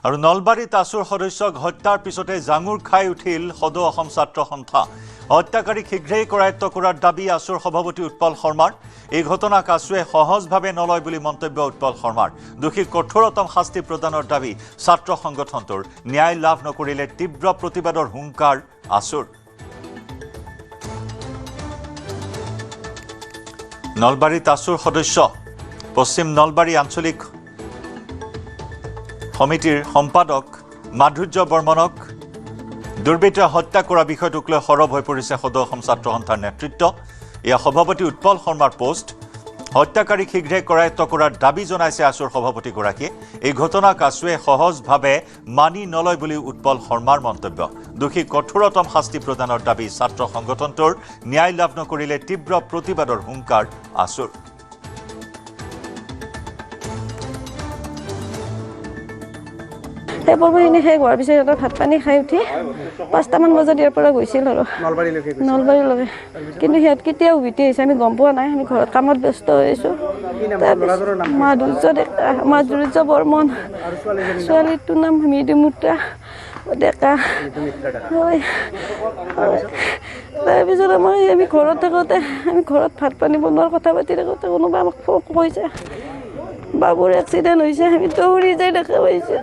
আৰু নলবাৰীত আছুৰ সদস্যক হত্যাৰ পিছতে জাঙুৰ খাই উঠিল সদৌ অসম ছাত্ৰ সন্থা হত্যাকাৰীক শীঘ্ৰেই কৰায়ত্ব কৰাৰ দাবী আছুৰ সভাপতি উৎপল শৰ্মাৰ এই ঘটনাক আছুৱে সহজভাৱে নলয় বুলি মন্তব্য উৎপল শৰ্মাৰ দোষীক কঠোৰতম শাস্তি প্ৰদানৰ দাবী ছাত্ৰ সংগঠনটোৰ ন্যায় লাভ নকৰিলে তীব্ৰ প্ৰতিবাদৰ হুংকাৰ আছুৰ নলবাৰীত আছুৰ সদস্য পশ্চিম নলবাৰী আঞ্চলিক সমিতিৰ সম্পাদক মাধুৰ্য বৰ্মনক দুৰ্বৃত্তই হত্যা কৰা বিষয়টোক লৈ সৰব হৈ পৰিছে সদৌ অসম ছাত্ৰ সন্থাৰ নেতৃত্ব এয়া সভাপতি উৎপল শৰ্মাৰ পোষ্ট হত্যাকাৰীক শীঘ্ৰে কৰায়ত্ব কৰাৰ দাবী জনাইছে আছুৰ সভাপতিগৰাকীয়ে এই ঘটনাক আছুৱে সহজভাৱে মানি নলয় বুলি উৎপল শৰ্মাৰ মন্তব্য দোষী কঠোৰতম শাস্তি প্ৰদানৰ দাবী ছাত্ৰ সংগঠনটোৰ ন্যায় লাভ নকৰিলে তীব্ৰ প্ৰতিবাদৰ হুংকাৰ আছুৰ সেইখিনি শেষ হোৱাৰ পিছত সিহঁতৰ ভাত পানী খাই উঠি 5টামান বজাত ইয়াৰ পৰা গৈছিল আৰু নলবাৰীলৈকে কিন্তু সিহঁত কেতিয়া উভতি আহিছে আমি গম পোৱা নাই আমি ঘৰত কামত ব্যস্ত হৈ আছোঁ মাধুৰ্য বৰ্মন ছোৱালীটোৰ নাম মৃদুমিত্ৰা ডেকা হয় তাৰপিছত আমি ঘৰত থাকোঁতে আমি ঘৰত ভাত পানী বনোৱাৰ কথা পাতি থাকোঁতে কোনোবা আমাক কৈছে বাবুৰ এক্সিডেণ্ট হৈছে আমি দৌৰি যাই দেখা পাইছোঁ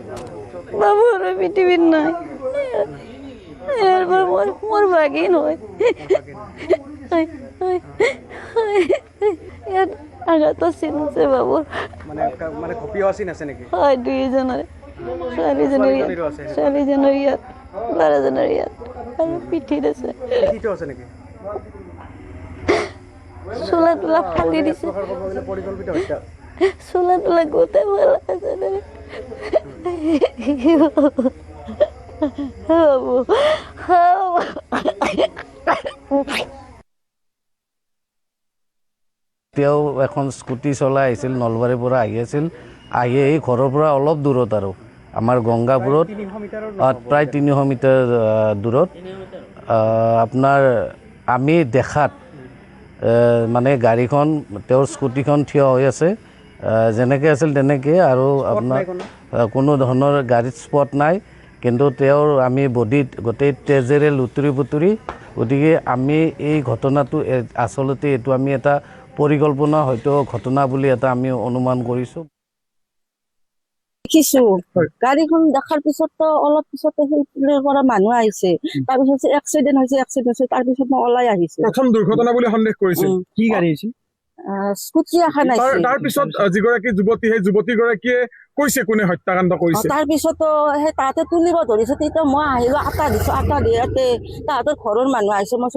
বাবু আৰু পৃথিৱীত নাই মোৰ ভাগিন হয় ইয়াত আঘাতৰ চিন আছে বাবুৰ হয় দুইজনৰে ছোৱালীজনৰ ইয়াত ল'ৰাজনৰ ইয়াত আৰু পিঠিত আছে চোলা তোলা ফালি দিছে চোলা তোলা গোটেই ভাল আছে তেওঁ এখন স্কুটি চলাই আহিছিল নলবাৰীৰ পৰা আহি আছিল আহি এই ঘৰৰ পৰা অলপ দূৰত আৰু আমাৰ গংগাপুৰত প্ৰায় 300 মিটাৰ দূৰত আপোনাৰ আমি দেখাত মানে গাড়ীখন তেওঁৰ স্কুটিখন থিয় হৈ আছে যেনেকৈ আছিল তেনেকৈ আৰু আপোনাৰ কোনো ধৰণৰ গাড়ীত স্পট নাই কিন্তু তেওঁৰ আমি বডিত গোটেই তেজেৰে লুতুৰি পুতুৰি গতিকে আমি এই ঘটনাটো আচলতে এইটো আমি এটা পৰিকল্পনা হয়তো ঘটনা বুলি এটা আমি অনুমান কৰিছোঁ দেখিছোঁ গাড়ীখন দেখাৰ পিছতো অলপ পিছতে সেইফালৰ পৰা মানুহ আহিছে তাৰপিছত এক্সিডেণ্ট হৈছে তাৰপিছত মই ওলাই আহিছোঁ প্ৰথম দুৰ্ঘটনা বুলি সন্দেহ কৰিছিল কি গাড়ী আছিল স্কুটি এখন আহিছিল তাৰপিছত যিগৰাকী যুৱতী সেই যুৱতীগৰাকীয়ে কৈছে কোনে হত্যাকাণ্ড কৰিছে তাৰপিছতো সেই তাহাঁতে তুলিব ধৰিছে তেতিয়া মই আহিলোঁ আটা দিয়াতে তাহাঁতৰ ঘৰৰ মানুহ আহিছে মই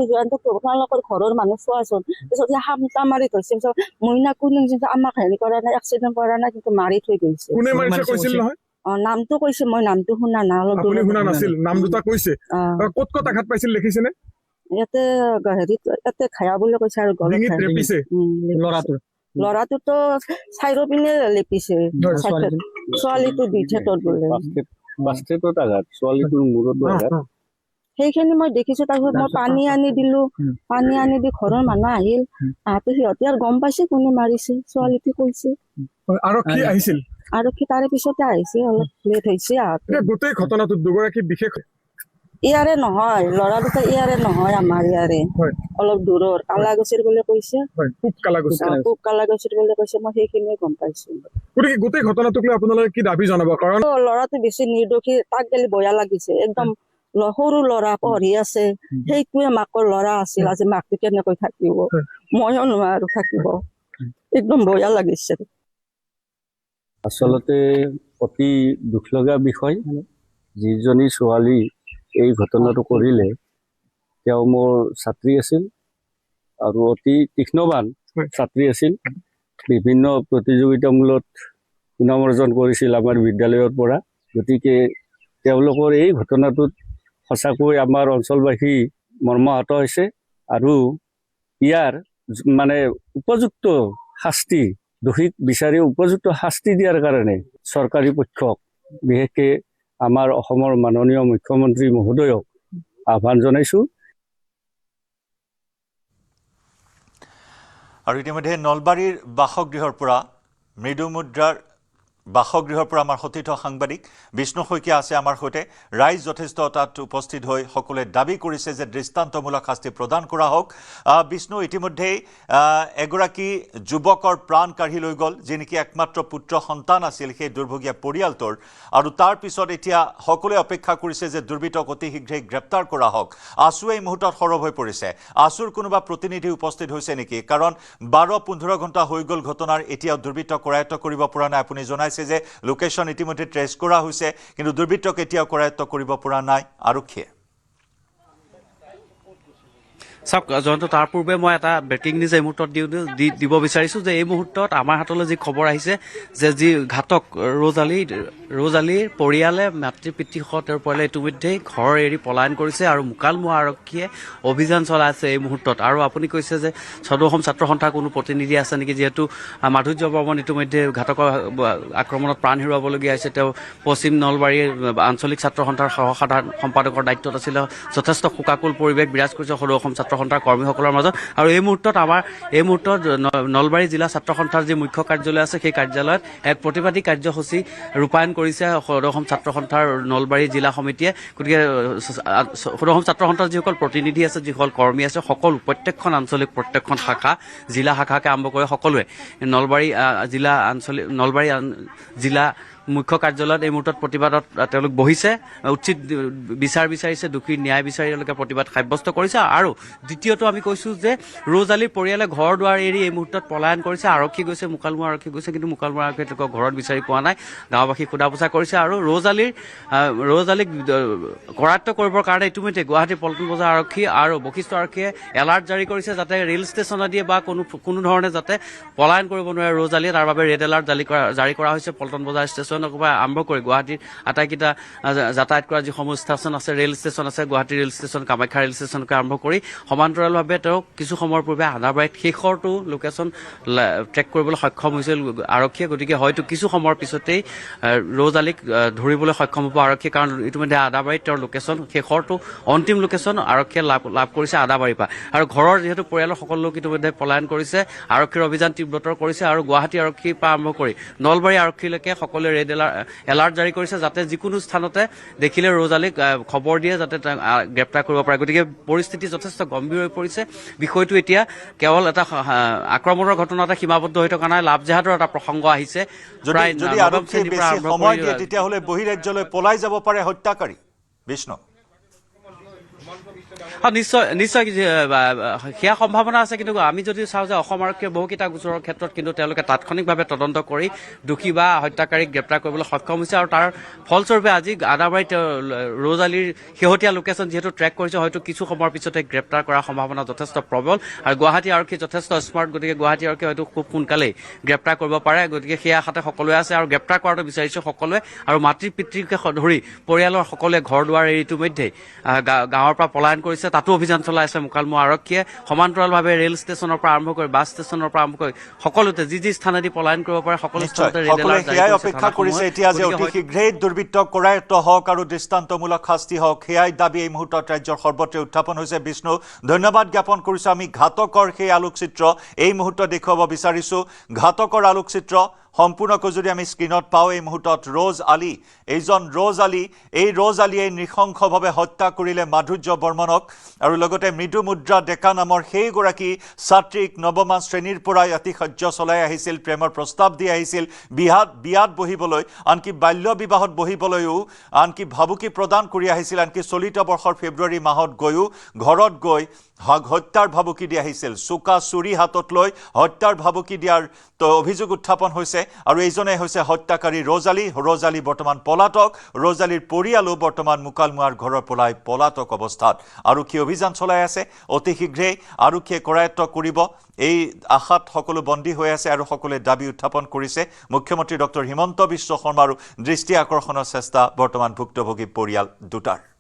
তোমালোকৰ ঘৰৰ মানুহ চোৱাচোন পিছত হামটা মাৰি থৈছে মইনা কোনো আমাক হেৰি কৰা নাই এক্সিডেণ্ট কৰা নাই কিন্তু মাৰি থৈ গৈছে কোনে মাৰিছে কৈছিল নহয় নামটো কৈছে মই নামটো শুনা নাই আপুনি শুনা নাছিল নাম দুটা কৈছে ক'ত ক'ত আঘাত পাইছিল দেখিছেনে ইয়াতে হেৰিত ইয়াতে খায়া বুলি কৈছে আৰু ল'ৰাটোতো চাইৰ পিনে লেপিছে ছোৱালীটো দুইঠাতত বোলে সেইখিনি মই দেখিছো তাৰপিছত মই পানী আনি দিলো পানী আনি দি ঘৰৰ মানুহ আহিল সিহঁতে আৰু গম পাইছে কোনে মাৰিছে ছোৱালীটো কৈছে আৰক্ষী তাৰে পিছতে আহিছে অলপ লেট হৈছে গোটেই ঘটনাটোত দুগৰাকী বিশেষ ইয়াৰে নহয় ল'ৰা দুটা ইয়াৰে নহয় আমাৰ ইয়াৰে অলপ দূৰৰ কালাগছিৰ বুলি কৈছে পূব কালাগছিৰ বুলি কৈছে মই সেইখিনিয়ে গম পাইছো গোটেই ঘটনাটোক লৈ আপোনালোকে কি দাবী জনাব কাৰণ ল'ৰাটো বেছি নিৰ্দোষী তাক গেলি বেয়া লাগিছে একদম সৰু ল'ৰা পঢ়ি আছে সেইটোৱে মাকৰ ল'ৰা আছিল আজি মাকটো কেনেকৈ থাকিব ময়ো নোৱাৰো থাকিব একদম বেয়া লাগিছে আচলতে অতি দুখ লগা বিষয় যিজনী ছোৱালী এই ঘটনাটো কৰিলে তেওঁ মোৰ ছাত্ৰী আছিল আৰু অতি তীক্ষ্ণবান ছাত্ৰী আছিল বিভিন্ন প্ৰতিযোগিতামূলক সুনাম অৰ্জন কৰিছিল আমাৰ বিদ্যালয়ৰ পৰা গতিকে তেওঁলোকৰ এই ঘটনাটোত সঁচাকৈ আমাৰ অঞ্চলবাসী মৰ্মাহত হৈছে আৰু ইয়াৰ মানে উপযুক্ত শাস্তি দোষীক বিচাৰি উপযুক্ত শাস্তি দিয়াৰ কাৰণে চৰকাৰী পক্ষক বিশেষকৈ আমাৰ অসমৰ মাননীয় মুখ্যমন্ত্ৰী মহোদয়ক আহ্বান জনাইছোঁ আৰু ইতিমধ্যে নলবাৰীৰ বাসগৃহৰ পৰা মৃদুমিত্ৰাৰ বাসগৃহৰ পৰা আমাৰ সতীৰ্থ সাংবাদিক বিষ্ণু শইকীয়া আছে আমাৰ সৈতে ৰাইজ যথেষ্ট তাত উপস্থিত হৈ সকলোৱে দাবী কৰিছে যে দৃষ্টান্তমূলক শাস্তি প্ৰদান কৰা হোক বিষ্ণু ইতিমধ্যে এগৰাকী যুৱকৰ প্ৰাণ কাঢ়ি লৈ গ'ল যি নেকি একমাত্ৰ পুত্ৰ সন্তান আছিল সেই দুৰ্ভগীয়া পৰিয়ালটোৰ আৰু তাৰ পিছত এতিয়া সকলোৱে অপেক্ষা কৰিছে যে দুৰ্বৃত্তক অতি শীঘ্ৰে গ্ৰেপ্তাৰ কৰা হোক আছু এই মুহূৰ্তত সৰব হৈ পৰিছে আছুৰ কোনোবা প্ৰতিনিধি উপস্থিত হৈছে নেকি কাৰণ 12-15 ঘণ্টা হৈ গ'ল ঘটনাৰ এতিয়াও দুৰ্বৃত্ত কৰায়ত্ব কৰিব পৰা নাই আপুনি জনাইছে যে লোকেশন ইতিমধ্যে ট্ৰেস কৰা হৈছে কিন্তু দুৰ্বৃত্তক এতিয়াও কৰায়ত্ব কৰিব পৰা নাই আৰক্ষীয়ে চাওক জয়ন্ত তাৰ পূৰ্বে মই এটা ব্ৰেকিং নিউজ এই মুহূৰ্তত দিব বিচাৰিছোঁ যে এই মুহূৰ্তত আমাৰ হাতলৈ যি খবৰ আহিছে যে যি ঘাতক ৰ'জ আলীৰ পৰিয়ালে মাতৃ পিতৃসহ তেওঁৰ পৰিয়ালে ইতিমধ্যেই ঘৰ এৰি পলায়ন কৰিছে আৰু মুকালমুৱা আৰক্ষীয়ে অভিযান চলাই আছে এই মুহূৰ্তত আৰু আপুনি কৈছে যে সদৌ অসম ছাত্ৰ সন্থাৰ কোনো প্ৰতিনিধি আছে নেকি যিহেতু মাধুৰ্য বৰ্মন ইতিমধ্যে ঘাতকৰ আক্ৰমণত প্ৰাণ হেৰুৱাবলগীয়া হৈছে তেওঁ পশ্চিম নলবাৰীৰ আঞ্চলিক ছাত্ৰ সন্থাৰ সহসাধাৰণ সম্পাদকৰ দায়িত্বত আছিলে যথেষ্ট শোকাকুল পৰিৱেশ বিৰাজ কৰিছে সদৌ অসম ছাত্ৰ সন্থাৰ কৰ্মীসকলৰ মাজত আৰু এই মুহূৰ্তত নলবাৰী জিলা ছাত্ৰ সন্থাৰ যি মুখ্য কাৰ্যালয় আছে সেই কাৰ্যালয়ত এক প্ৰতিবাদী কাৰ্যসূচী ৰূপায়ণ কৰিছে সদৌ অসম ছাত্ৰ সন্থাৰ নলবাৰী জিলা সমিতিয়ে গতিকে সদৌ অসম ছাত্ৰ সন্থাৰ যিসকল প্ৰতিনিধি আছে যিসকল কৰ্মী আছে সকলো প্ৰত্যেকখন আঞ্চলিক প্ৰত্যেকখন শাখা জিলা শাখাকে আৰম্ভ কৰি সকলোৱে নলবাৰী জিলা মুখ্য কাৰ্যালয়ত এই মুহূৰ্তত প্ৰতিবাদত তেওঁলোক বহিছে উচিত বিচাৰ বিচাৰিছে দোষীৰ ন্যায় বিচাৰি তেওঁলোকে প্ৰতিবাদ সাব্যস্ত কৰিছে আৰু দ্বিতীয়টো আমি কৈছোঁ যে ৰ'জ আলীৰ পৰিয়ালে ঘৰ দুৱাৰ এৰি এই মুহূৰ্তত পলায়ন কৰিছে আৰক্ষী গৈছে মুকালমুৱা আৰক্ষী গৈছে কিন্তু মুকালমুৱা আৰক্ষীয়ে তেওঁলোকক ঘৰত বিচাৰি পোৱা নাই গাঁওবাসীক সোধা পোছা কৰিছে আৰু ৰ'জ আলীক কৰায়ত্ব কৰিবৰ কাৰণে ইতিমধ্যে গুৱাহাটী পল্টন বজাৰ আৰক্ষী আৰু বশিষ্ঠ আৰক্ষীয়ে এলাৰ্ট জাৰি কৰিছে যাতে ৰেল ষ্টেচনেদিয়ে বা কোনো ধৰণে যাতে পলায়ন কৰিব নোৱাৰে ৰ'জ আলীয়ে তাৰ বাবে ৰেড এলাৰ্ট জাৰি কৰা হৈছে পল্টন বজাৰ ষ্টেচন আৰম্ভ কৰি গুৱাহাটীৰ আটাইকেইটা যাতায়াত কৰা যিসমূহ ষ্টেচন আছে ৰেল ষ্টেচন আছে Guwahati rail station Kamakhya rail ষ্টেচনকে আৰম্ভ কৰি সমান্তৰালভাৱে তেওঁ কিছু সময়ৰ পূৰ্বে আদাবাৰীত শেষৰটো লোকেশ্যন ট্ৰেক কৰিবলৈ সক্ষম হৈছিল আৰক্ষীয়ে গতিকে হয়তো কিছু সময়ৰ পিছতেই ৰ'জ আলীক ধৰিবলৈ সক্ষম হ'ব আৰক্ষীয়ে কাৰণ ইতিমধ্যে আদাবাৰীত তেওঁৰ লোকেশ্যন শেষৰটো অন্তিম লোকেশ্যন আৰক্ষীয়ে লাভ কৰিছে আদাবাৰীৰ পৰা আৰু ঘৰৰ যিহেতু পৰিয়ালৰ সকলো লোক ইতিমধ্যে পলায়ন কৰিছে আৰক্ষীৰ অভিযান তীব্ৰতৰ কৰিছে আৰু গুৱাহাটী আৰক্ষীৰ পৰা আৰম্ভ কৰি নলবাৰী আৰক্ষীলৈকে সকলোৱে ৰেড এলাৰ্ট জাৰি কৰিছে যাতে যিকোনো স্থানতে দেখিলে ৰ'জ আলীক খবৰ দিয়ে যাতে তেওঁক গ্ৰেপ্তাৰ কৰিব পাৰে গতিকে পৰিস্থিতি যথেষ্ট গম্ভীৰ হৈ পৰিছে বিষয়টো এতিয়া কেৱল এটা আক্ৰমণৰ ঘটনাতে সীমাবদ্ধ হৈ থকা নাই লাভ জেহাদৰ এটা প্ৰসংগ আহিছে যদি আৰক্ষীয়ে বেছি সময় দিয়ে তেতিয়াহ'লে বহিৰাজ্যলৈ পলাই যাব পাৰে হত্যাকাৰী বিষ্ণু নিশ্চয় সেয়া সম্ভাৱনা আছে কিন্তু আমি যদি চাওঁ যে অসম আৰক্ষীয়ে বহুকেইটা গোচৰৰ ক্ষেত্ৰত কিন্তু তেওঁলোকে তাৎক্ষণিকভাৱে তদন্ত কৰি দোষী বা হত্যাকাৰীক গ্ৰেপ্তাৰ কৰিবলৈ সক্ষম হৈছে আৰু তাৰ ফলস্বৰূপে আজি আদাবাৰীত ৰ'জ আলীৰ শেহতীয়া লোকেশ্যন যিহেতু ট্ৰেক কৰিছে হয়তো কিছু সময়ৰ পিছতে গ্ৰেপ্তাৰ কৰাৰ সম্ভাৱনা যথেষ্ট প্ৰবল আৰু গুৱাহাটী আৰক্ষী যথেষ্ট স্মাৰ্ট গতিকে গুৱাহাটী আৰক্ষী হয়তো খুব সোনকালেই গ্ৰেপ্তাৰ কৰিব পাৰে গতিকে সেই আশাতে সকলোৱে আছে আৰু গ্ৰেপ্তাৰ কৰাটো বিচাৰিছে সকলোৱে আৰু মাতৃ পিতৃকে ধৰি পৰিয়ালৰ সকলোৱে ঘৰ দুৱাৰ এৰি ইতিমধ্যেই গাঁৱৰ পৰা পলায়ন কৰিছে তাতো অভিযান চলাই আছে মুকালমুৱা আৰক্ষীয়ে সমান্তৰালভাৱে ৰেল ষ্টেচনৰ পৰা আৰম্ভ কৰি বাছ ষ্টেচনৰ পৰা আৰম্ভ কৰি সকলোতে যি স্থানেদি পলায়ন কৰিব পাৰে সকলো স্থানতে ৰেড এলাৰ্ট সেয়াই অপেক্ষা কৰিছে এতিয়া যে অতি শীঘ্ৰেই দুৰ্বৃত্ত কৰায়ত্ব হওক আৰু দৃষ্টান্তমূলক শাস্তি হওক সেয়াই দাবী এই মুহূৰ্তত ৰাজ্যৰ সৰ্বত্ৰে উত্থাপন হৈছে বিষ্ণু ধন্যবাদ জ্ঞাপন কৰিছোঁ আমি ঘাতকৰ সেই আলোকচিত্ৰ এই মুহূৰ্তত দেখুৱাব বিচাৰিছোঁ ঘাতকৰ আলোকচিত্ৰ সম্পূৰ্ণকৈ যদি আমি স্ক্ৰীণত পাওঁ এই মুহূৰ্তত ৰ'জ আলী এইজন ৰ'জ আলীয়ে নৃশংসভাৱে হত্যা কৰিলে মাধুৰ্য বৰ্মনক আৰু লগতে মৃদু মুদ্ৰা ডেকা নামৰ সেইগৰাকী ছাত্ৰীক নৱমা শ্ৰেণীৰ পৰাই আতিশয্য চলাই আহিছিল প্ৰেমৰ প্ৰস্তাৱ দি আহিছিল বিয়াত বহিবলৈ আনকি বাল্য বিবাহত বহিবলৈও আনকি ভাবুকি প্ৰদান কৰি আহিছিল আনকি চলিত বৰ্ষৰ ফেব্ৰুৱাৰী মাহত গৈও ঘৰত গৈ হত্যাৰ ভাবুকি দি আহিছিল চোকা চুৰি হাতত লৈ হত্যাৰ ভাবুকি দিয়াৰ অভিযোগ উত্থাপন হৈছে আৰু এইজনে হৈছে হত্যাকাৰী ৰ'জ আলী বৰ্তমান পলাতক ৰ'জ আলীৰ পৰিয়ালো বৰ্তমান মুকালমুৱাৰ ঘৰৰ পলাই পলাতক অৱস্থাত আৰক্ষী অভিযান চলাই আছে অতি শীঘ্ৰেই আৰক্ষীয়ে কৰায়ত্ব কৰিব এই আশাত সকলো বন্দী হৈ আছে আৰু সকলোৱে দাবী উত্থাপন কৰিছে মুখ্যমন্ত্ৰী ডক্টৰ হিমন্ত বিশ্ব শৰ্মাৰো দৃষ্টি আকৰ্ষণৰ চেষ্টা বৰ্তমান ভুক্তভোগী পৰিয়াল দুটাৰ